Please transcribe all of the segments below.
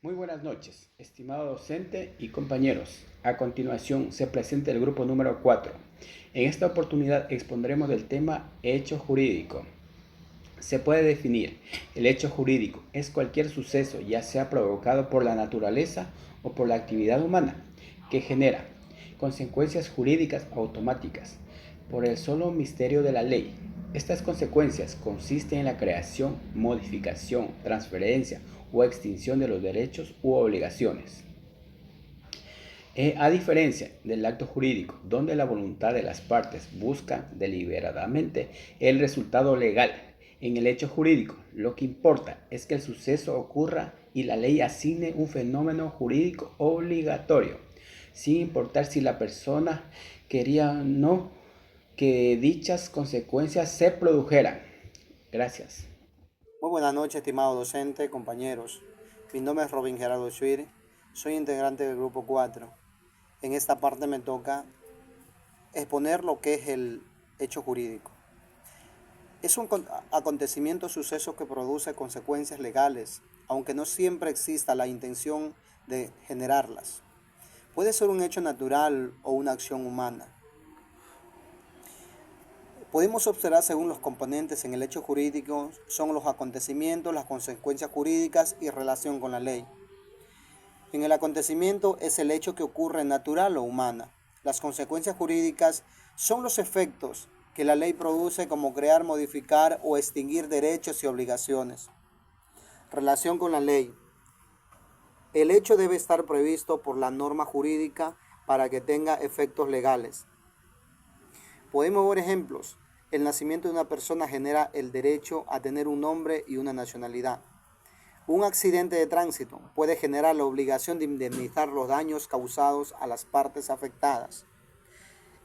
Muy buenas noches, estimado docente y compañeros. A continuación se presenta el grupo número 4. En esta oportunidad expondremos el tema hecho jurídico. Se puede definir: el hecho jurídico es cualquier suceso, ya sea provocado por la naturaleza o por la actividad humana, que genera consecuencias jurídicas automáticas por el solo misterio de la ley. Estas consecuencias consisten en la creación, modificación, transferencia o extinción de los derechos u obligaciones. A diferencia del acto jurídico, donde la voluntad de las partes busca deliberadamente el resultado legal, en el hecho jurídico lo que importa es que el suceso ocurra y la ley asigne un fenómeno jurídico obligatorio, sin importar si la persona quería o no que dichas consecuencias se produjeran. Gracias. Muy buenas noches, estimado docente, compañeros. Mi nombre es Robin Gerardo Schwir, soy integrante del grupo 4. En esta parte me toca exponer lo que es el hecho jurídico. Es un acontecimiento o suceso que produce consecuencias legales, aunque no siempre exista la intención de generarlas. Puede ser un hecho natural o una acción humana. Podemos observar según los componentes en el hecho jurídico son los acontecimientos, las consecuencias jurídicas y relación con la ley. En el acontecimiento es el hecho que ocurre natural o humana. Las consecuencias jurídicas son los efectos que la ley produce, como crear, modificar o extinguir derechos y obligaciones. Relación con la ley. El hecho debe estar previsto por la norma jurídica para que tenga efectos legales. Podemos ver ejemplos. El nacimiento de una persona genera el derecho a tener un nombre y una nacionalidad. Un accidente de tránsito puede generar la obligación de indemnizar los daños causados a las partes afectadas.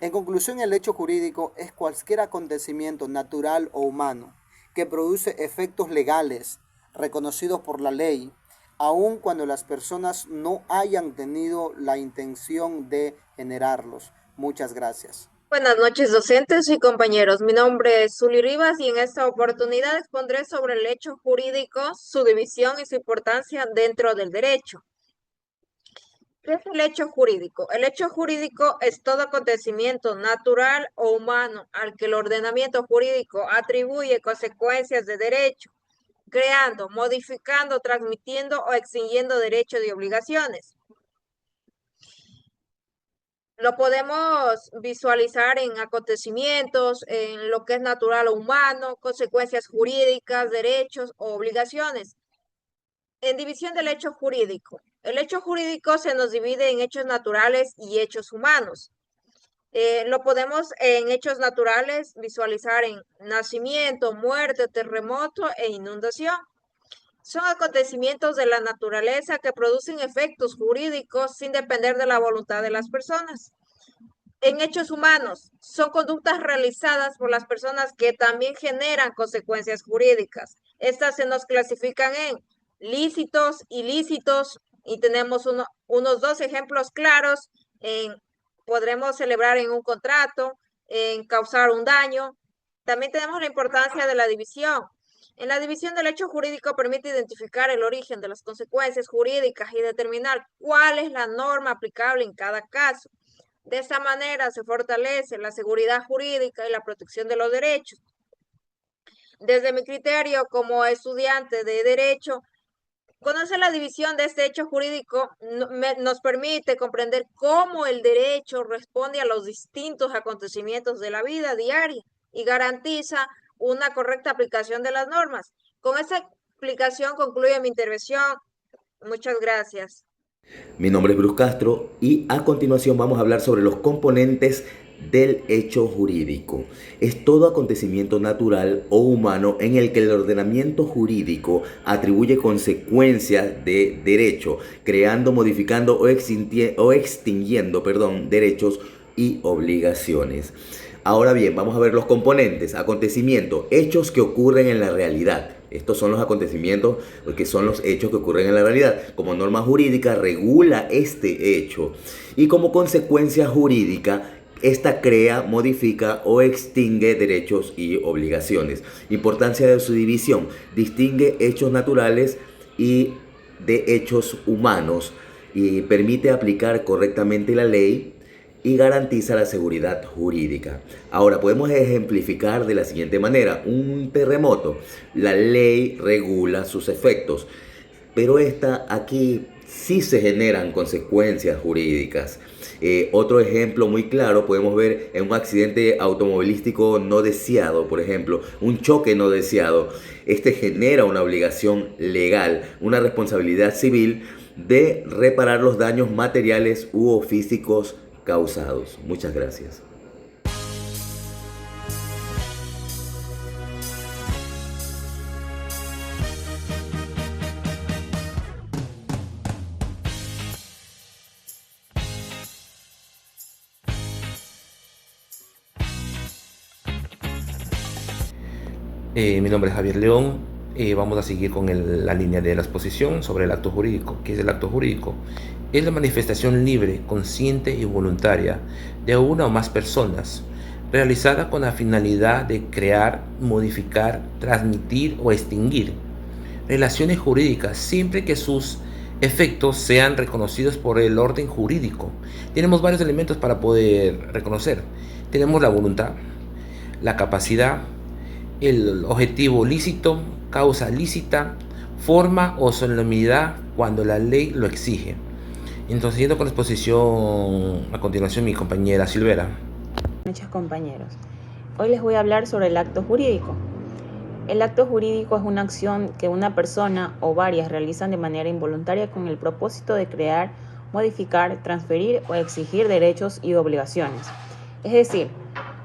En conclusión, el hecho jurídico es cualquier acontecimiento natural o humano que produce efectos legales reconocidos por la ley, aun cuando las personas no hayan tenido la intención de generarlos. Muchas gracias. Buenas noches, docentes y compañeros. Mi nombre es Zuli Rivas y en esta oportunidad expondré sobre el hecho jurídico, su división y su importancia dentro del derecho. ¿Qué es el hecho jurídico? El hecho jurídico es todo acontecimiento natural o humano al que el ordenamiento jurídico atribuye consecuencias de derecho, creando, modificando, transmitiendo o extinguiendo derechos y obligaciones. Lo podemos visualizar en acontecimientos, en lo que es natural o humano, consecuencias jurídicas, derechos o obligaciones. En división del hecho jurídico. El hecho jurídico se nos divide en hechos naturales y hechos humanos. Lo podemos en hechos naturales visualizar en nacimiento, muerte, terremoto e inundación. Son acontecimientos de la naturaleza que producen efectos jurídicos sin depender de la voluntad de las personas. En hechos humanos, son conductas realizadas por las personas que también generan consecuencias jurídicas. Estas se nos clasifican en lícitos, ilícitos, y tenemos unos dos ejemplos claros. Podremos celebrar en un contrato, en causar un daño. También tenemos la importancia de la división. En la división del hecho jurídico permite identificar el origen de las consecuencias jurídicas y determinar cuál es la norma aplicable en cada caso. De esta manera se fortalece la seguridad jurídica y la protección de los derechos. Desde mi criterio como estudiante de Derecho, conocer la división de este hecho jurídico nos permite comprender cómo el derecho responde a los distintos acontecimientos de la vida diaria y garantiza una correcta aplicación de las normas. Con esta explicación concluye mi intervención. Muchas gracias. Mi nombre es Bruce Castro y a continuación vamos a hablar sobre los componentes del hecho jurídico. Es todo acontecimiento natural o humano en el que el ordenamiento jurídico atribuye consecuencias de derecho, creando, modificando o extinguiendo, derechos y obligaciones. Ahora bien, vamos a ver los componentes. Acontecimientos, hechos que ocurren en la realidad. Estos son los acontecimientos que son los hechos que ocurren en la realidad. Como norma jurídica regula este hecho y como consecuencia jurídica esta crea, modifica o extingue derechos y obligaciones. Importancia de su división. Distingue hechos naturales y de hechos humanos y permite aplicar correctamente la ley y garantiza la seguridad jurídica. Ahora, podemos ejemplificar de la siguiente manera. Un terremoto, la ley regula sus efectos, pero aquí sí se generan consecuencias jurídicas. Otro ejemplo muy claro podemos ver en un accidente automovilístico no deseado, por ejemplo, un choque no deseado. Este genera una obligación legal, una responsabilidad civil de reparar los daños materiales u físicos causados. Muchas gracias. Mi nombre es Javier León. Vamos a seguir con la línea de la exposición sobre el acto jurídico. ¿Qué es el acto jurídico? Es la manifestación libre, consciente y voluntaria de una o más personas, realizada con la finalidad de crear, modificar, transmitir o extinguir relaciones jurídicas, siempre que sus efectos sean reconocidos por el orden jurídico. Tenemos varios elementos para poder reconocer. Tenemos la voluntad, la capacidad, el objetivo lícito, causa lícita, forma o solemnidad cuando la ley lo exige. Entonces, yendo con la exposición, a continuación mi compañera Silvera. Muchos compañeros. Hoy les voy a hablar sobre el acto jurídico. El acto jurídico es una acción que una persona o varias realizan de manera involuntaria con el propósito de crear, modificar, transferir o exigir derechos y obligaciones. Es decir,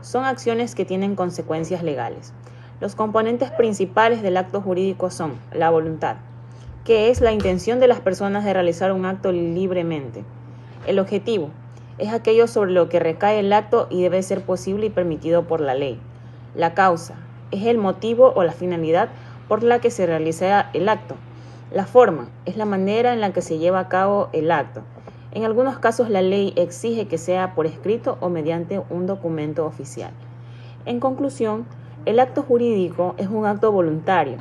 son acciones que tienen consecuencias legales. Los componentes principales del acto jurídico son la voluntad, que es la intención de las personas de realizar un acto libremente. El objetivo es aquello sobre lo que recae el acto y debe ser posible y permitido por la ley. La causa es el motivo o la finalidad por la que se realiza el acto. La forma es la manera en la que se lleva a cabo el acto. En algunos casos la ley exige que sea por escrito o mediante un documento oficial. En conclusión, el acto jurídico es un acto voluntario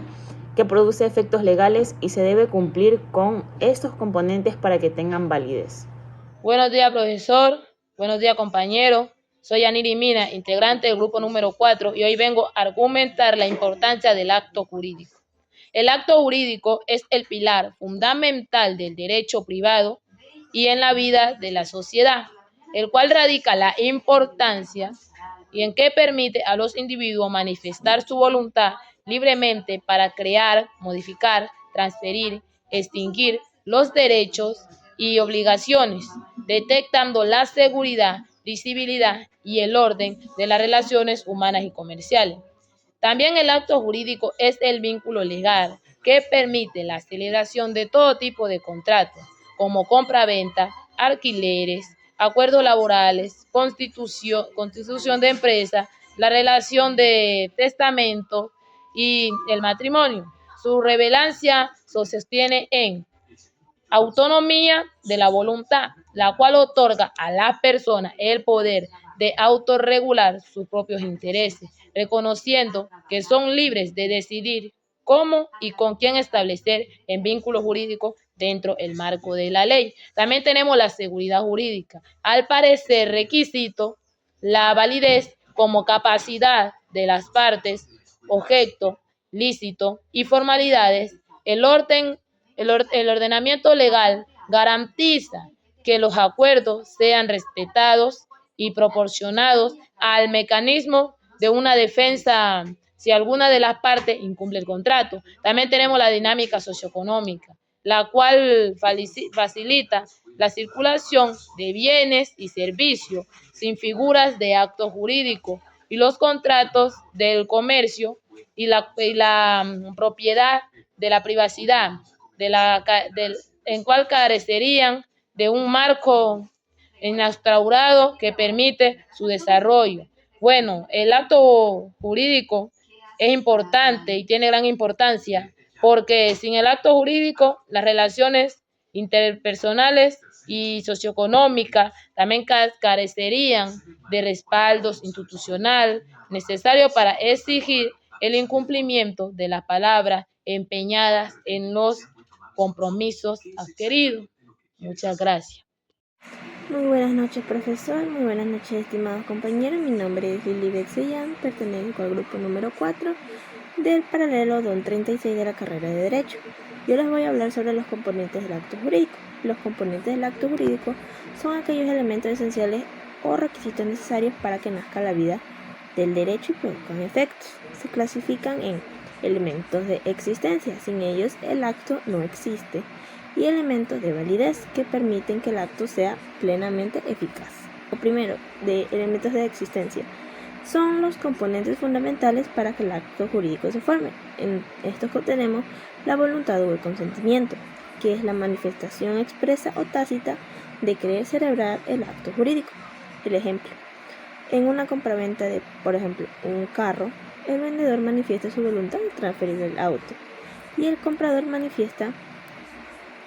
que produce efectos legales y se debe cumplir con estos componentes para que tengan validez. Buenos días, profesor. Buenos días, compañero. Soy Yaniri Mina, integrante del grupo número 4, y hoy vengo a argumentar la importancia del acto jurídico. El acto jurídico es el pilar fundamental del derecho privado y en la vida de la sociedad, el cual radica la importancia y en que permite a los individuos manifestar su voluntad libremente para crear, modificar, transferir, extinguir los derechos y obligaciones, detectando la seguridad, visibilidad y el orden de las relaciones humanas y comerciales. También el acto jurídico es el vínculo legal que permite la celebración de todo tipo de contratos, como compra-venta, alquileres, acuerdos laborales, constitución de empresa, la relación de testamento y el matrimonio. Su relevancia se sostiene en autonomía de la voluntad, la cual otorga a la persona el poder de autorregular sus propios intereses, reconociendo que son libres de decidir cómo y con quién establecer en vínculos jurídicos dentro del marco de la ley. También tenemos la seguridad jurídica. Al parecer requisito la validez como capacidad de las partes, objeto, lícito y formalidades. El ordenamiento legal garantiza que los acuerdos sean respetados y proporcionados al mecanismo de una defensa si alguna de las partes incumple el contrato. También tenemos la dinámica socioeconómica, la cual facilita la circulación de bienes y servicios sin figuras de acto jurídico y los contratos del comercio y la propiedad de la privacidad, en cual carecerían de un marco instaurado que permite su desarrollo. Bueno, el acto jurídico es importante y tiene gran importancia porque sin el acto jurídico las relaciones interpersonales y socioeconómicas también carecerían de respaldos institucional necesario para exigir el incumplimiento de las palabras empeñadas en los compromisos adquiridos. Muchas gracias. Muy buenas noches, profesor. Muy buenas noches, estimados compañeros. Mi nombre es Lilibet Sellán, pertenezco al grupo número 4 del paralelo DON 36 de la carrera de Derecho. Yo les voy a hablar sobre los componentes del acto jurídico. Los componentes del acto jurídico son aquellos elementos esenciales o requisitos necesarios para que nazca la vida del derecho y produzcan efectos. Se clasifican en elementos de existencia, sin ellos el acto no existe, y elementos de validez que permiten que el acto sea plenamente eficaz. Lo primero, de elementos de existencia, son los componentes fundamentales para que el acto jurídico se forme. En estos contenemos la voluntad o el consentimiento, que es la manifestación expresa o tácita de querer celebrar el acto jurídico. El ejemplo, en una compraventa de, por ejemplo, un carro, el vendedor manifiesta su voluntad de transferir el auto y el comprador manifiesta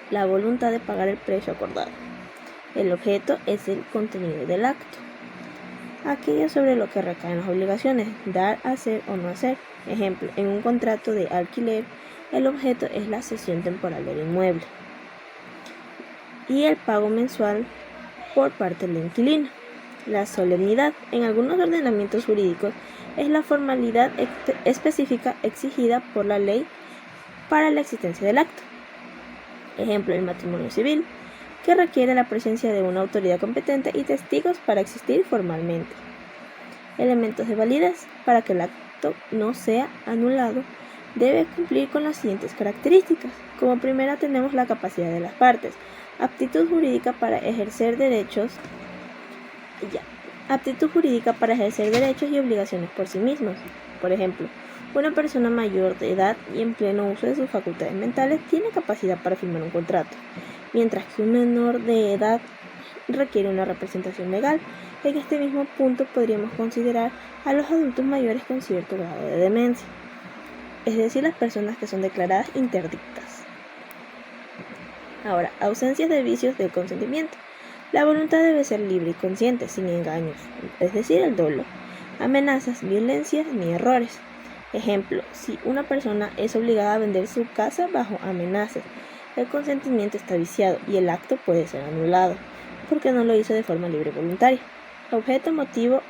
la voluntad de pagar el precio acordado. El objeto es el contenido del acto, aquello sobre lo que recaen las obligaciones, dar, hacer o no hacer. Ejemplo, en un contrato de alquiler, el objeto es la cesión temporal del inmueble y el pago mensual por parte del inquilino. La solemnidad, en algunos ordenamientos jurídicos, es la formalidad específica exigida por la ley para la existencia del acto. Ejemplo, el matrimonio civil, que requiere la presencia de una autoridad competente y testigos para existir formalmente. Elementos de validez. Para que el acto no sea anulado, debe cumplir con las siguientes características. Como primera tenemos la capacidad de las partes, aptitud jurídica para ejercer derechos y obligaciones por sí mismos. Por ejemplo, una persona mayor de edad y en pleno uso de sus facultades mentales tiene capacidad para firmar un contrato, mientras que un menor de edad requiere una representación legal. En este mismo punto podríamos considerar a los adultos mayores con cierto grado de demencia, es decir, las personas que son declaradas interdictas. Ahora, ausencias de vicios del consentimiento. La voluntad debe ser libre y consciente, sin engaños, es decir, el dolo, amenazas, violencias ni errores. Ejemplo, si una persona es obligada a vender su casa bajo amenazas, el consentimiento está viciado y el acto puede ser anulado, porque no lo hizo de forma libre y voluntaria. Objeto, motivo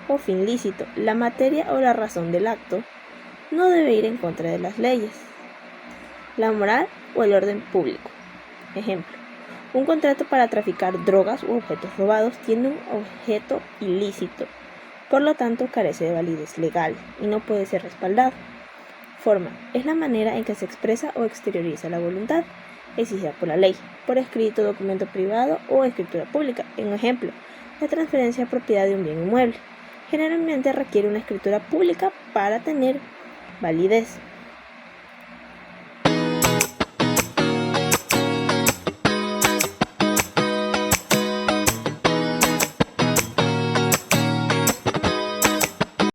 o fin lícito. La materia o la razón del acto no debe ir en contra de las leyes, la moral o el orden público. Ejemplo, un contrato para traficar drogas u objetos robados tiene un objeto ilícito, por lo tanto carece de validez legal y no puede ser respaldado. Forma, es la manera en que se expresa o exterioriza la voluntad exigida por la ley, por escrito, documento privado o escritura pública. Un ejemplo, la transferencia de propiedad de un bien inmueble. Generalmente requiere una escritura pública para tener validez.